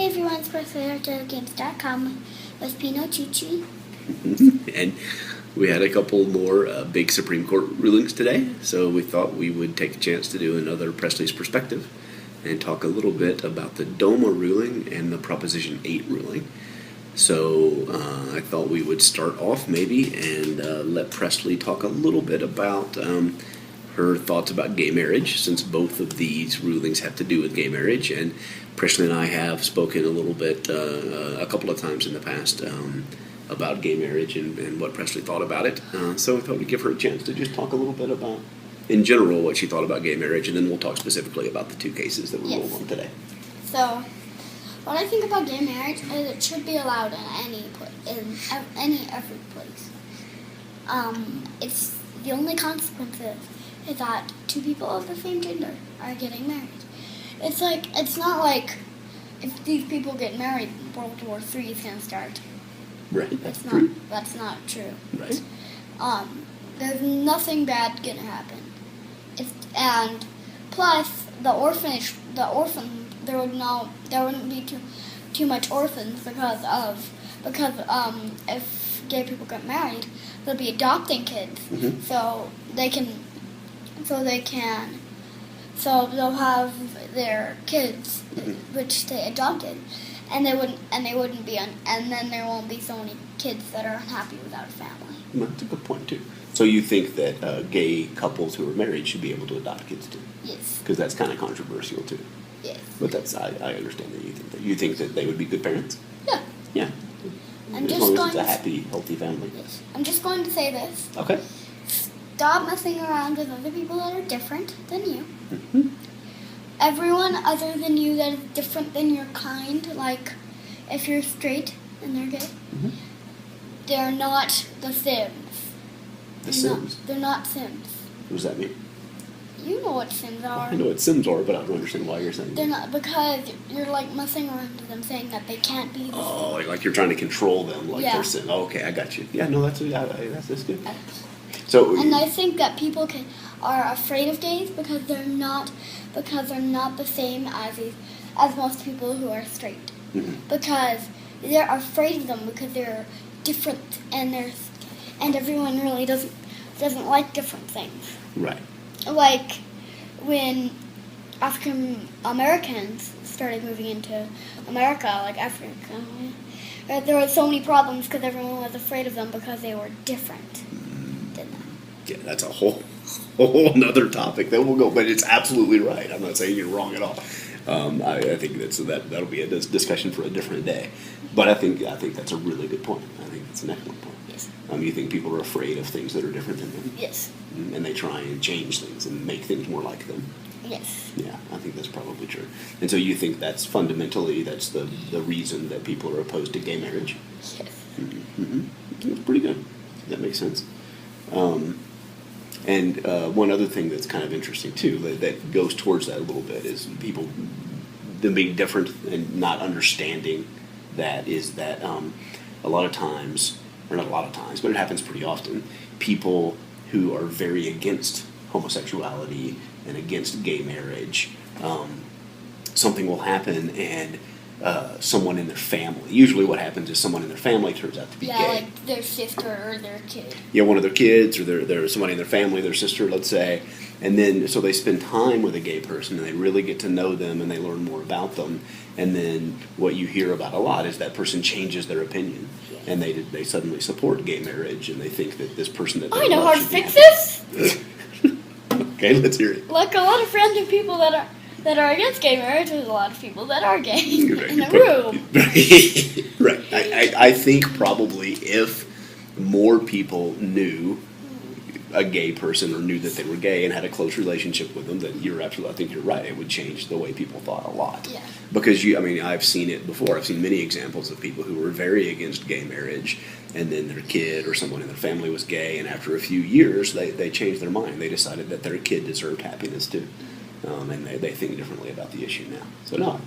everyone, it's Presley of ActOutGames.com with Pino Chuchi. And we had a couple more big Supreme Court rulings today, so we thought we would take a chance to do another Presley's Perspective and talk a little bit about the DOMA ruling and the Proposition 8 ruling. So I thought we would start off maybe and let Presley talk a little bit about her thoughts about gay marriage, since both of these rulings have to do with gay marriage. And Presley and I have spoken a little bit, a couple of times in the past, about gay marriage and what Presley thought about it. So I thought we'd give her a chance to just talk a little bit about, in general, what she thought about gay marriage, and then we'll talk specifically about the two cases that we rolled on today. So, what I think about gay marriage is it should be allowed in every place. It's the only consequence is that two people of the same gender are getting married. It's not like if these people get married, World War III is going to start. Right. That's not true. Right. There's nothing bad going to happen. And plus there wouldn't be too much orphans because if gay people get married, they'll be adopting kids. Mm-hmm. So they'll have their kids, which they adopted, and then there won't be so many kids that are unhappy without a family. That's a good point too. So you think that gay couples who are married should be able to adopt kids too? Yes. Because that's kind of controversial too. Yes. But I understand that you think that. You think that they would be good parents? Yeah. Yeah. As long as it's a happy, healthy family. Yes. I'm just going to say this. Okay. Stop messing around with other people that are different than you. Mm-hmm. Everyone other than you that is different than your kind, like if you're straight and they're gay, they're not the Sims. They're not Sims. What does that mean? You know what Sims are. I know what Sims are, but I don't understand why you're saying they're not, because you're like messing around with them, saying that they can't be. Oh, like you're trying to control them, like they're Sims. Oh, okay, I got you. Yeah, no, that's good. So. And I think that people are afraid of gays because they're not the same as most people who are straight. Mm-hmm. Because they're afraid of them because they're different and everyone really doesn't like different things. Right. Like when African Americans started moving into America, like Africa, there were so many problems because everyone was afraid of them because they were different than them. Yeah, that's a whole another topic that we'll go. But it's absolutely right. I'm not saying you're wrong at all. I think that'll be a discussion for a different day. But I think that's a really good point. I think it's an excellent point. Yes. You think people are afraid of things that are different than them? Yes. And they try and change things and make things more like them. Yes. Yeah, I think that's probably true. And so you think that's the reason that people are opposed to gay marriage? Yes. Mm-hmm. That's pretty good. That makes sense. And one other thing that's kind of interesting too, that goes towards that a little bit, is them being different and not understanding that, is that a lot of times, or not a lot of times, but it happens pretty often, people who are very against homosexuality and against gay marriage, something will happen and someone in their family, usually what happens is someone in their family turns out to be gay. Yeah, like their sister or their kid. Yeah, one of their kids, or their somebody in their family, their sister, let's say, and then so they spend time with a gay person and they really get to know them and they learn more about them, and then what you hear about a lot is that person changes their opinion and they suddenly support gay marriage and they think that this person that I know how to fix this. Okay, let's hear it. Like a lot of random people that are against gay marriage, there's a lot of people that are gay in a room. Right. I think probably if more people knew a gay person or knew that they were gay and had a close relationship with them, then I think you're right. It would change the way people thought a lot. Yeah. Because I've seen it before. I've seen many examples of people who were very against gay marriage, and then their kid or someone in their family was gay, and after a few years, they changed their mind. They decided that their kid deserved happiness too. And they think differently about the issue now. So no,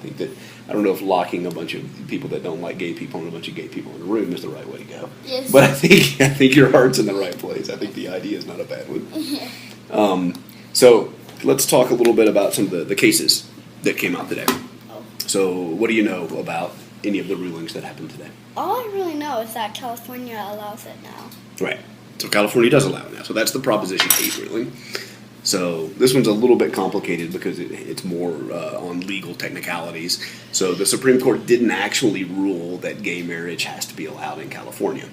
I don't know if locking a bunch of people that don't like gay people and a bunch of gay people in a room is the right way to go. Yes. But I think your heart's in the right place. I think the idea is not a bad one. Yeah. So let's talk a little bit about some of the cases that came out today. So what do you know about any of the rulings that happened today? All I really know is that California allows it now. Right. So California does allow it now. So that's the Proposition 8 ruling. So this one's a little bit complicated because it's more on legal technicalities. So the Supreme Court didn't actually rule that gay marriage has to be allowed in California.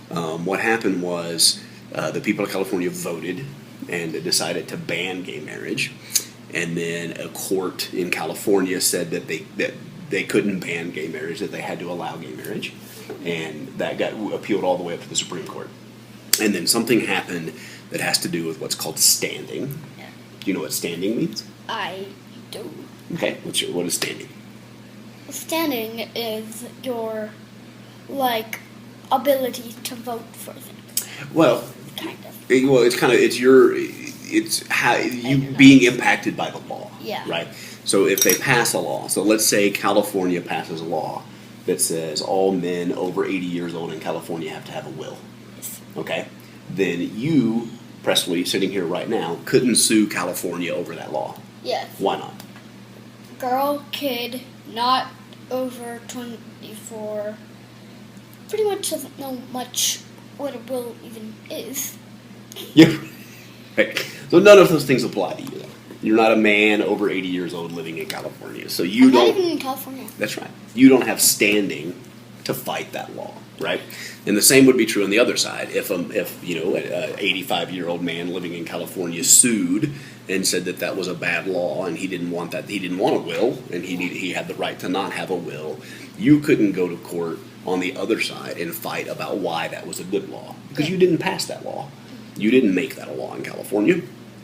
What happened was the people of California voted and decided to ban gay marriage. And then a court in California said that they couldn't ban gay marriage, that they had to allow gay marriage. And that got appealed all the way up to the Supreme Court. And then something happened that has to do with what's called standing. Yeah. Do you know what standing means? I do. Okay, what is standing? Standing is your, ability to vote for things. Well, Kind of. it's how you being impacted by the law. Yeah. Right? So if they pass a law, so let's say California passes a law that says all men over 80 years old in California have to have a will. Yes. Okay? Then you, Presley, sitting here right now, couldn't sue California over that law. Yes. Why not? Girl, kid, not over 24, pretty much doesn't know much what a will even is. Yeah. Right. So none of those things apply to you. Though. You're not a man over 80 years old living in California. So you I'm don't. not even in California. That's right. You don't have standing to fight that law, right? And the same would be true on the other side. If an 85-year-old man living in California sued and said that was a bad law and he didn't want that, he didn't want a will, and he had the right to not have a will, you couldn't go to court on the other side and fight about why that was a good law because you didn't pass that law. You didn't make that a law in California.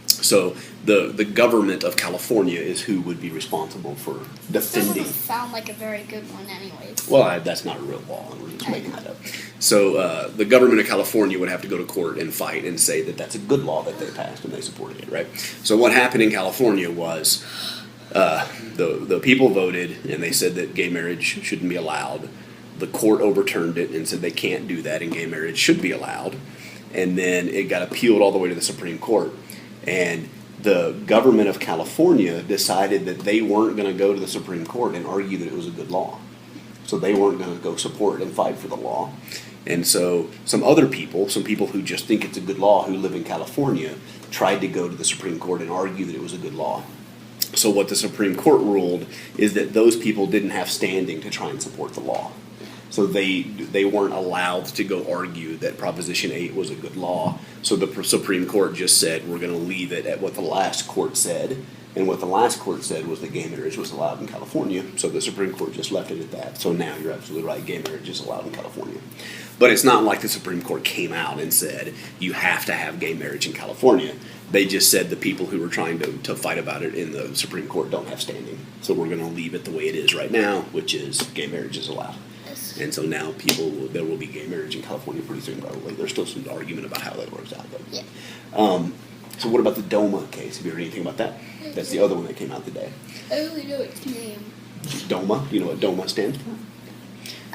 So the government of California is who would be responsible for defending. Doesn't sound like a very good one anyways. Well, that's not a real law. We're just making that up. So the government of California would have to go to court and fight and say that that's a good law that they passed and they supported it, right? So what happened in California was the people voted and they said that gay marriage shouldn't be allowed. The court overturned it and said they can't do that and gay marriage should be allowed. And then it got appealed all the way to the Supreme Court. And the government of California decided that they weren't going to go to the Supreme Court and argue that it was a good law. So they weren't going to go support and fight for the law. And so some people who just think it's a good law who live in California, tried to go to the Supreme Court and argue that it was a good law. So what the Supreme Court ruled is that those people didn't have standing to try and support the law. So they weren't allowed to go argue that Proposition 8 was a good law. So the Supreme Court just said, we're going to leave it at what the last court said. And what the last court said was that gay marriage was allowed in California. So the Supreme Court just left it at that. So now you're absolutely right, gay marriage is allowed in California. But it's not like the Supreme Court came out and said, you have to have gay marriage in California. They just said the people who were trying to fight about it in the Supreme Court don't have standing. So we're going to leave it the way it is right now, which is gay marriage is allowed. And so now there will be gay marriage in California pretty soon, probably. There's still some argument about how that works out, though. Yeah. So what about the DOMA case? Have you heard anything about that? That's the other one that came out today. I only know its name. DOMA? Do you know what DOMA stands for?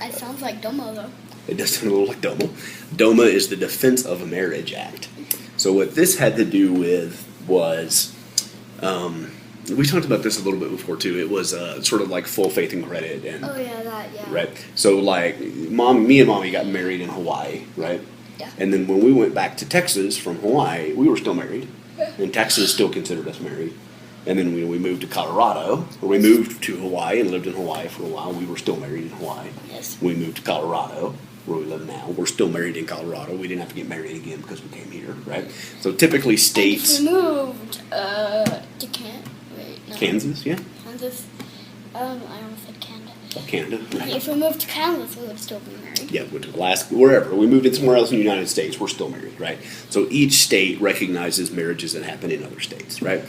It sounds like DOMA, though. It does sound a little like DOMA. DOMA is the Defense of Marriage Act. So what this had to do with was... we talked about this a little bit before too. It was sort of like full faith and credit, and yeah. right. So like, me and Mommy got married in Hawaii, right? Yeah. And then when we went back to Texas from Hawaii, we were still married, and Texas still considered us married. And then when we moved to Colorado, or we moved to Hawaii and lived in Hawaii for a while, we were still married in Hawaii. Yes. We moved to Colorado, where we live now. We're still married in Colorado. We didn't have to get married again because we came here, right? So typically states. And if we moved to Kansas, yeah. Kansas. I almost said Canada. Canada, right. If we moved to Kansas, we would still be married. Yeah, we went to Alaska, wherever. We moved in somewhere else in the United States, we're still married, right? So each state recognizes marriages that happen in other states, right?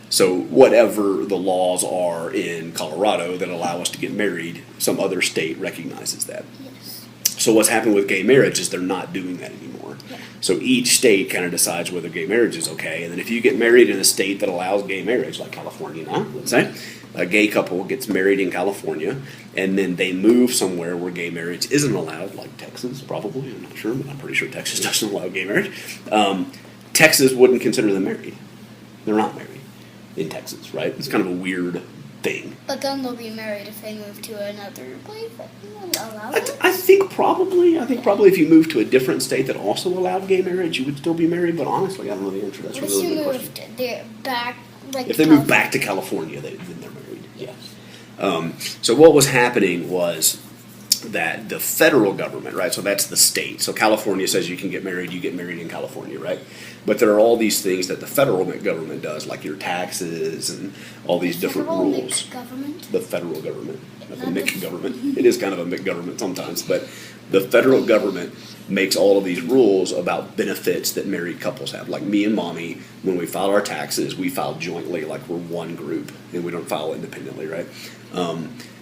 So whatever the laws are in Colorado that allow us to get married, some other state recognizes that. Yes. So what's happened with gay marriage is they're not doing that anymore. Yeah. So each state kind of decides whether gay marriage is okay. And then if you get married in a state that allows gay marriage, like California now, let's say, a gay couple gets married in California, and then they move somewhere where gay marriage isn't allowed, like Texas, probably. I'm not sure, but I'm pretty sure Texas doesn't allow gay marriage. Texas wouldn't consider them married. They're not married in Texas, right? It's kind of a weird thing. But then they'll be married if they move to another place that allows it? I think probably if you moved to a different state that also allowed gay marriage, you would still be married. But honestly, I don't know the answer. That's a What if really you good question. moved there back, like If they moved back to California, then they're married. Yeah. So what was happening was that the federal government, right? So that's the state. So California says you can get married. You get married in California, right? But there are all these things that the federal government does, like your taxes and all these different federal rules. mixed government? The federal government, not the Not mixed the- government. It is kind of a mixed government sometimes, but the federal government makes all of these rules about benefits that married couples have. Like me and Mommy, when we file our taxes, we file jointly, like we're one group, and we don't file independently, right?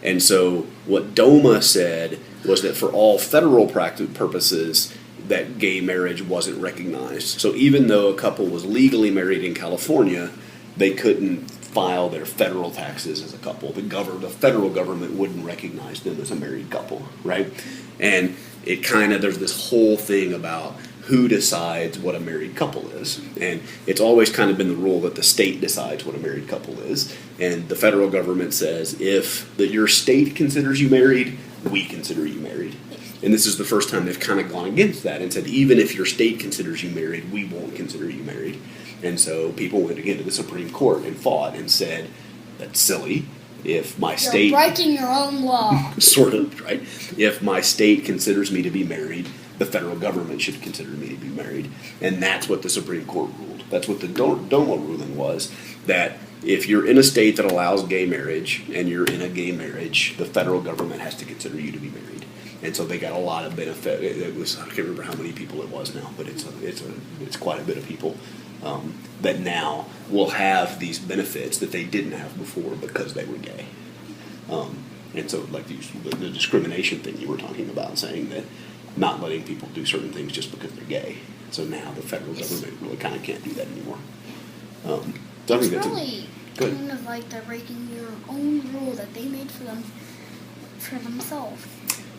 And so what DOMA said was that for all federal purposes, that gay marriage wasn't recognized. So even though a couple was legally married in California, they couldn't file their federal taxes as a couple. The federal government wouldn't recognize them as a married couple, right? And it kind of, there's this whole thing about who decides what a married couple is. And it's always kind of been the rule that the state decides what a married couple is. And the federal government says if your state considers you married, we consider you married. And this is the first time they've kind of gone against that and said, even if your state considers you married, we won't consider you married. And so people went again to the Supreme Court and fought and said, that's silly. If my state... You're breaking your own law. Sort of, right? If my state considers me to be married, the federal government should consider me to be married. And that's what the Supreme Court ruled. That's what the DOMA ruling was, that if you're in a state that allows gay marriage and you're in a gay marriage, the federal government has to consider you to be married. And so they got a lot of benefit. It was, I can't remember how many people it was now, but it's quite a bit of people that now will have these benefits that they didn't have before because they were gay. And so like the discrimination thing you were talking about, saying that not letting people do certain things just because they're gay. So now the federal government really kind of can't do that anymore. So I think It's that's really kind of like they're breaking your own rule that they made for themselves.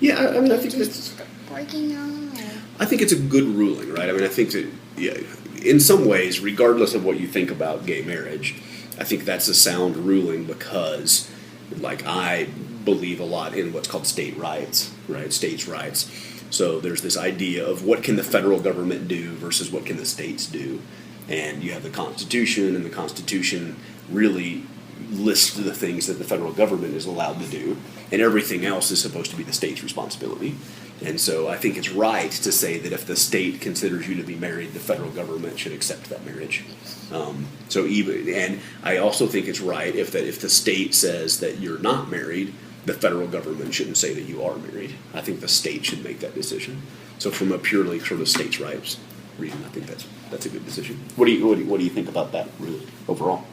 Yeah, I mean, I think Just breaking your own rule. I think it's a good ruling, right? I mean, I think that, yeah, in some ways, regardless of what you think about gay marriage, I think that's a sound ruling because, like, I believe a lot in what's called state rights, right? States' rights. So there's this idea of what can the federal government do versus what can the states do. And you have the Constitution, and the Constitution really lists the things that the federal government is allowed to do, and everything else is supposed to be the state's responsibility. And so I think it's right to say that if the state considers you to be married, the federal government should accept that marriage. And I also think it's right if the state says that you're not married, the federal government shouldn't say that you are married. I think the state should make that decision. So from a purely sort of states' rights reason, I think that's a good decision. What do you think about that really overall?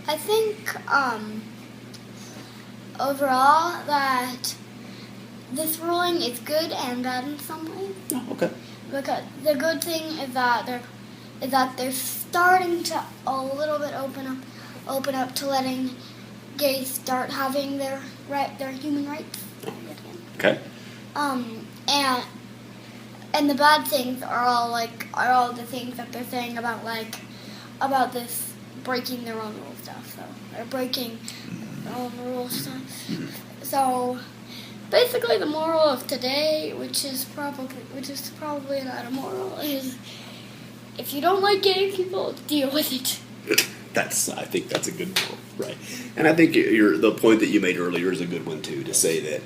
I think overall that this ruling is good and bad in some ways. Oh, okay. Because the good thing is that they're starting to a little bit open up to letting gays start having their human rights. Okay. And the bad things are all the things that they're saying about this breaking their own rule stuff. So they're breaking their own rule stuff. So basically, the moral of today, which is probably not a moral, is if you don't like gay people, deal with it. I think that's a good moral, right? And I think the point that you made earlier is a good one too, to say that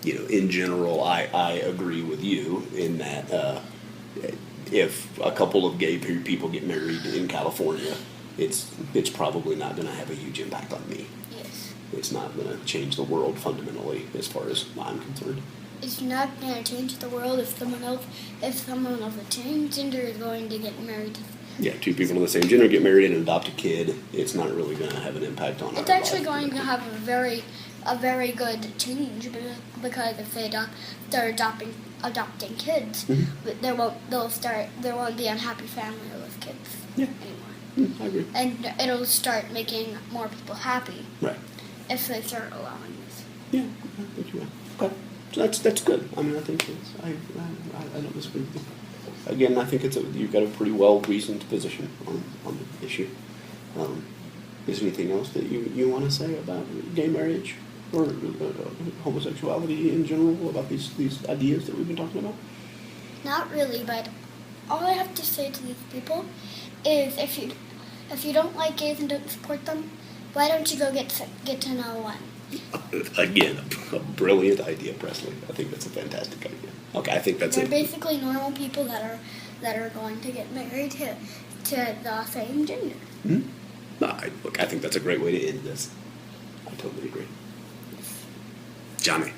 in general, I agree with you in that if a couple of gay people get married in California, it's probably not going to have a huge impact on me. Yes. It's not going to change the world fundamentally, as far as I'm concerned. It's not going to change the world if someone of the same gender is going to get married. Yeah, two people of the same gender get married and adopt a kid. It's not really going to have an impact on. It's actually going to have a very good change because if they start adopting kids, Mm-hmm. there won't be unhappy family with kids anymore. I agree. And it'll start making more people happy. Right. If they start allowing this. Yeah, I think you're right. Okay, so that's good. I mean, I think I don't disagree with you. Again, I think you've got a pretty well reasoned position on the issue. Is there anything else that you want to say about gay marriage or homosexuality in general, about these ideas that we've been talking about? Not really, but all I have to say to these people is if you don't like gays and don't support them, why don't you go get to know one? Again, a brilliant idea, Presley. I think that's a fantastic idea. Okay, I think that's They're it. basically normal people that are going to get married to the same gender. Mm-hmm. Look, I think that's a great way to end this. I totally agree. Johnny.